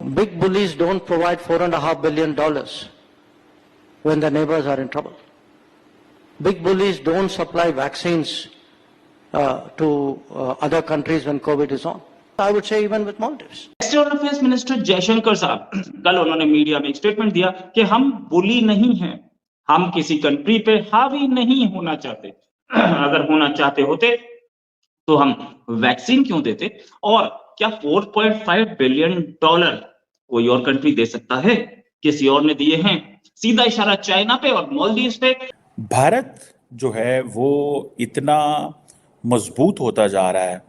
Big bullies don't provide $4.5 billion when their neighbors are in trouble. Big bullies don't supply vaccines to other countries when COVID is on. I would say even with Maldives. External affairs minister Jaishankar साहब कल उन्होंने media में एक statement दिया कि हम बुली नहीं हैं, हम किसी कंट्री पे हावी नहीं होना चाहते। अगर होना चाहते होते तो हम वैक्सीन क्यों देते, और क्या $4.5 बिलियन कोई और कंट्री दे सकता है? किसी और ने दिए हैं? सीधा इशारा चाइना पे और मालदीव्स पे। भारत जो है वो इतना मजबूत होता जा रहा है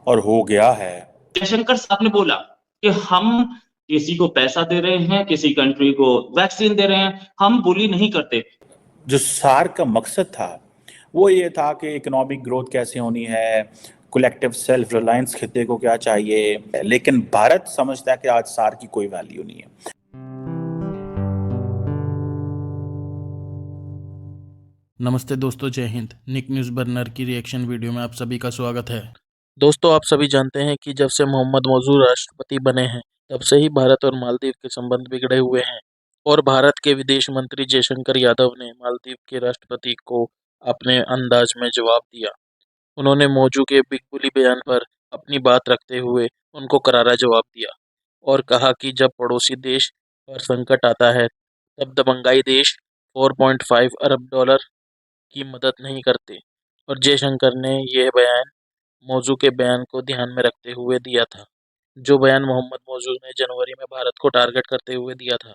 और हो गया है। जयशंकर साहब ने बोला कि हम किसी को पैसा दे रहे हैं, किसी कंट्री को वैक्सीन दे रहे हैं, हम बुली नहीं करते। जो सार्क का मकसद था वो ये था कि इकोनॉमिक ग्रोथ कैसे होनी है, कलेक्टिव सेल्फ रिलायंस खिते को क्या चाहिए, लेकिन भारत समझता है कि आज सार्क की कोई वैल्यू नहीं है। नमस्ते दोस्तों, जय हिंद। निक न्यूज़ बर्नर की रिएक्शन वीडियो में आप सभी का स्वागत है। दोस्तों, आप सभी जानते हैं कि जब से मोहम्मद मौजू राष्ट्रपति बने हैं तब से ही भारत और मालदीव के संबंध बिगड़े हुए हैं और भारत के विदेश मंत्री जयशंकर यादव ने मालदीव के राष्ट्रपति को अपने अंदाज में जवाब दिया। उन्होंने मौजू के बिग बुली बयान पर अपनी बात रखते हुए उनको करारा जवाब दिया और कहा कि जब पड़ोसी देश पर संकट आता है तब दबंगाई देश $4.5 अरब की मदद नहीं करते। और जयशंकर ने यह बयान मौजू के बयान को ध्यान में रखते हुए दिया था, जो बयान मोहम्मद मौजू ने जनवरी में भारत को टारगेट करते हुए दिया था।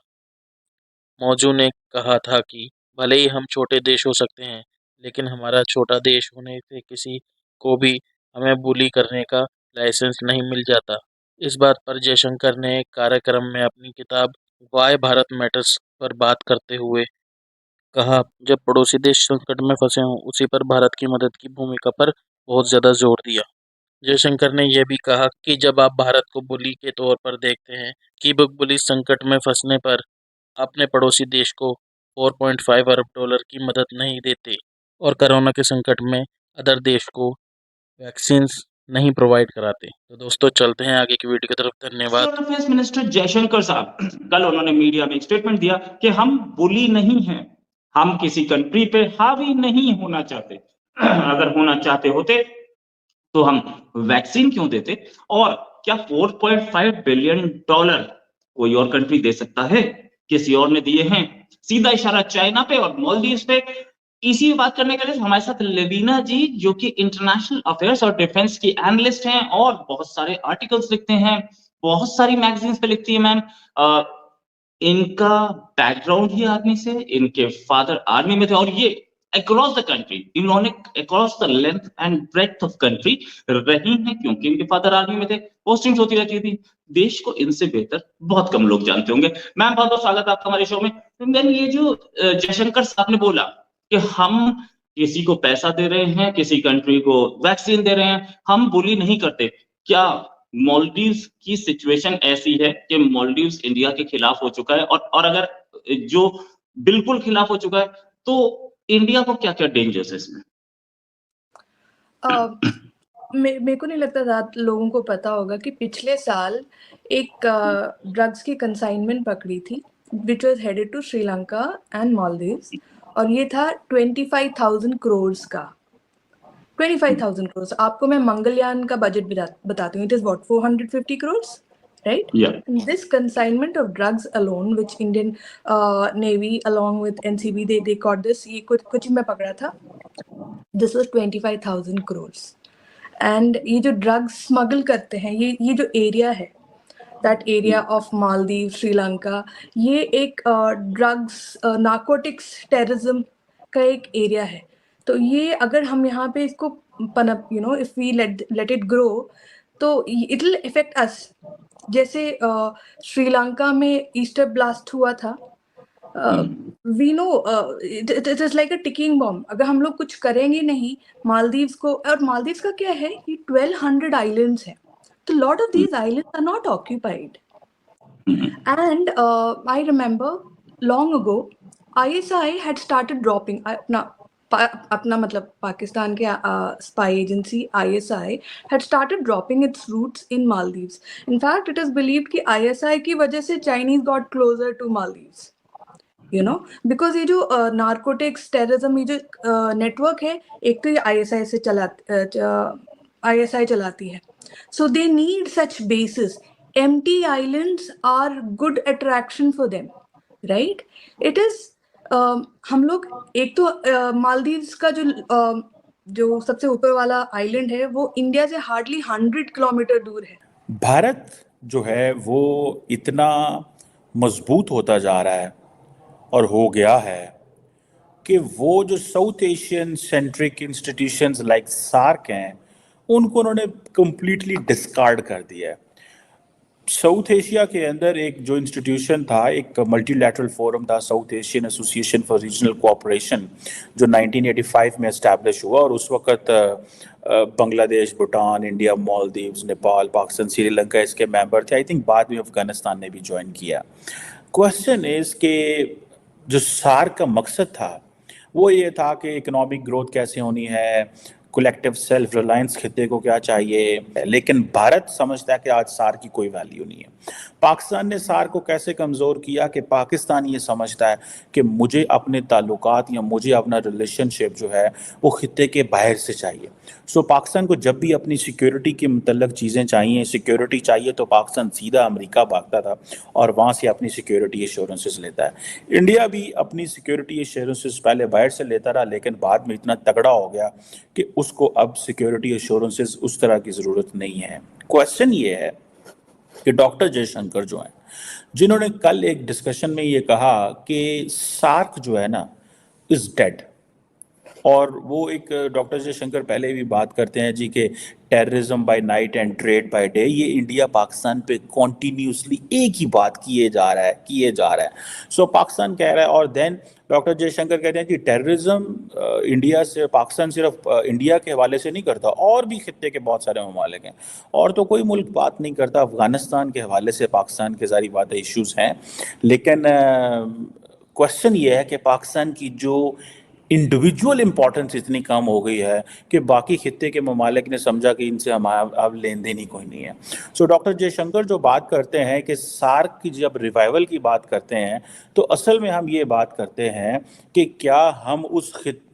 मौजू ने कहा था कि भले ही हम छोटे देश हो सकते हैं, लेकिन हमारा छोटा देश होने से किसी को भी हमें बुली करने का लाइसेंस नहीं मिल जाता। इस बात पर जयशंकर ने एक कार्यक्रम में अपनी किताब वाई भारत मैटर्स पर बात करते हुए कहा, जब पड़ोसी देश संकट में फंसे हों उसी पर भारत की मदद की भूमिका पर बहुत ज़्यादा जोर दिया। जयशंकर ने यह भी कहा कि जब आप भारत को बुली के तौर पर देखते हैं कि बिग बुली संकट में फंसने पर अपने पड़ोसी देश को $4.5 अरब की मदद नहीं देते और कोरोना के संकट में अदर देश को वैक्सीन्स नहीं प्रोवाइड कराते। तो दोस्तों, चलते हैं आगे की वीडियो की तरफ। धन्यवाद। एक्सटर्नल अफेयर्स मिनिस्टर जयशंकर साहब कल उन्होंने मीडिया में एक स्टेटमेंट दिया कि हम बुली नहीं हैं, हम किसी कंट्री पे हावी नहीं होना चाहते। अगर होना चाहते होते तो हम वैक्सीन क्यों देते, और क्या $4.5 बिलियन कोई और कंट्री दे सकता है? किसी और ने दिए हैं? सीधा इशारा चाइना पे और मालदीव्स पे। इसी बात करने के लिए हमारे साथ लेविना जी, जो कि इंटरनेशनल अफेयर्स और डिफेंस की एनालिस्ट हैं और बहुत सारे आर्टिकल्स लिखते हैं, बहुत सारी मैगजीन्स पे लिखती है मैम। इनका बैकग्राउंड ही आर्मी से, इनके फादर आर्मी में थे और ये अक्रॉस द कंट्री, इन्होंने across the length and breadth of country रही हैं, क्योंकि इनके फादर आर्मी में थे, पोस्टिंग्स होती रहती थी। देश को इनसे बेहतर बहुत कम लोग जानते होंगे। मैम, बहुत बहुत स्वागत है आपका हमारे शो में। तो मैम, ये जो जयशंकर साहब ने बोला कि हम किसी को पैसा दे रहे हैं, किसी कंट्री को वैक्सीन दे रहे हैं, हम बुली नहीं करते, क्या मालदीव्स की सिचुएशन ऐसी है कि मालदीव्स इंडिया के खिलाफ हो चुका है, और अगर जो बिल्कुल खिलाफ हो चुका है तो इंडिया को क्या क्या डेंजर्स है इसमें? मेरे को नहीं लगता ज़्यादा लोगों को पता होगा कि पिछले साल एक ड्रग्स की कंसाइनमेंट पकड़ी थी which was headed to Sri Lanka and Maldives, और ये था 25,000 करोड़ का। 25,000 करोड़। आपको मैं मंगलयान का बजट बताती हूँ। It is what 450 crore, right? Yeah. And this consignment of drugs alone, which Indian Navy along with NCB they caught this, ये कुछ में पकड़ा था। This was 25,000 crores. And ये जो drugs smuggle करते हैं, ये जो एरिया है, that area of Maldives, Sri-Lanka, ये एक drugs, narcotics, terrorism का एक एरिया है। तो ये अगर हम यहाँ पे इसको पनप, if we let it grow, तो it will affect us। जैसे श्रीलंका में ईस्टर ब्लास्ट हुआ था, we know it is like a ticking bomb. अगर हम लोग कुछ करेंगे नहीं मालदीव्स को, और मालदीव्स का क्या है कि 1200 आइलैंड्स हैं, तो lot of these islands are not occupied. And I remember long ago ISI had started dropping अपना अपना मतलब पाकिस्तान के spy agency ISI had started dropping its roots in Maldives. In fact, it is believed कि ISI की वजह से Chinese got closer to Maldives. Because ये जो नार्कोटिक्स टेररिज्म ये जो नेटवर्क है, एक तो ये ISI चलाती है, so they need such basis. Empty islands are good attraction for them, right? It is हम लोग एक तो मालदीव्स का जो सबसे ऊपर वाला आइलैंड है वो इंडिया से हार्डली 100 किलोमीटर दूर है. भारत जो है वो इतना मजबूत होता जा रहा है और हो गया है कि वो जो South Asian centric institutions like SAARC हैं उनको उन्होंने कंप्लीटली डिस्कार्ड कर दिया है. साउथ एशिया के अंदर एक जो इंस्टीट्यूशन था, एक मल्टीलैटरल फोरम था, south Asian association for regional cooperation, जो 1985 में एस्टैब्लिश हुआ और उस वक्त बांग्लादेश, भूटान, इंडिया, मालदीव्स, नेपाल, पाकिस्तान, श्रीलंका इसके मेंबर थे. आई थिंक बाद में अफगानिस्तान ने भी ज्वाइन किया. क्वेश्चन इज के जो सार्क का मकसद था वो ये था कि इकोनॉमिक ग्रोथ कैसे होनी है, कलेक्टिव सेल्फ रिलायंस खिते को क्या चाहिए, लेकिन भारत समझता है कि आज सार्क की कोई वैल्यू नहीं है. पाकिस्तान ने सार्क को कैसे कमज़ोर किया कि पाकिस्तान ये समझता है कि मुझे अपने ताल्लुकात या मुझे अपना रिलेशनशिप जो है वो खिते के बाहर से चाहिए. सो पाकिस्तान को जब भी अपनी सिक्योरिटी के मुतल्लक चीज़ें चाहिए, सिक्योरिटी चाहिए, तो पाकिस्तान सीधा अमेरिका भागता था और वहाँ से अपनी सिक्योरिटी एश्योरेंसेस लेता है. इंडिया भी अपनी सिक्योरिटी एश्योरेंसेस पहले बाहर से लेता रहा, लेकिन बाद में इतना तगड़ा हो गया कि उसको अब सिक्योरिटी एश्योरेंसेस उस तरह की ज़रूरत नहीं है. क्वेश्चन ये है कि डॉक्टर जयशंकर जो हैं, जिन्होंने कल एक डिस्कशन में ये कहा कि सार्क जो है ना इज डेड, और वो एक डॉक्टर जयशंकर पहले भी बात करते हैं जी कि terrorism by night and trade by day, ये इंडिया पाकिस्तान पे कॉन्टीन्यूसली एक ही बात किए जा रहा है. सो पाकिस्तान कह रहा है, और देन डॉक्टर जयशंकर कहते हैं कि टेररिज्म इंडिया से, पाकिस्तान सिर्फ इंडिया के हवाले से नहीं करता, और भी खित्ते के बहुत सारे ममालिक हैं, और तो कोई मुल्क बात नहीं करता. अफगानिस्तान के हवाले से पाकिस्तान के सारी बातें इश्यूज हैं, लेकिन क्वेश्चन ये है कि पाकिस्तान की जो इंडिविजुअल इंपॉर्टेंस इतनी कम हो गई है कि बाकी खित्ते के ममालिक ने समझा कि इनसे हमारा अब लेन देन ही कोई नहीं है. सो डॉक्टर जयशंकर जो बात करते हैं कि सार्क की जब रिवाइवल की बात करते हैं तो असल में हम ये बात करते हैं कि क्या हम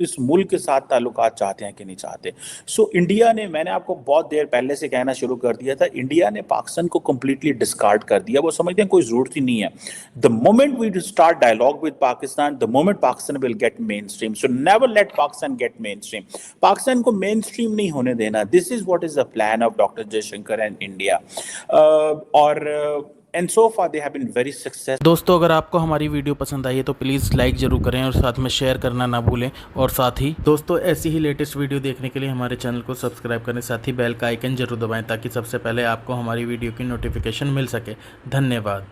इस मुल्क के साथ ताल्लुकात चाहते हैं कि नहीं चाहते. सो इंडिया ने, मैंने आपको बहुत देर पहले से कहना शुरू कर दिया था, इंडिया ने पाकिस्तान को कम्प्लीटली डिस्कार्ड कर दिया. वो समझते हैं कोई ज़रूरत ही नहीं है. The moment we start dialogue with Pakistan, the moment Pakistan will get mainstream. So never let Pakistan get mainstream. Pakistan को mainstream नहीं होने देना. This is what is the plan of Dr. Jaishankar and India. And so far they have been very successful. दोस्तों, अगर आपको हमारी video पसंद आई है तो प्लीज़ लाइक ज़रूर करें और साथ में शेयर करना ना भूलें. और साथ ही दोस्तों, ऐसी ही लेटेस्ट वीडियो देखने के लिए हमारे चैनल को सब्सक्राइब करें, साथ ही बेल का आइकन जरूर दबाएं ताकि सबसे पहले आपको हमारी वीडियो की नोटिफिकेशन मिल सके. धन्यवाद.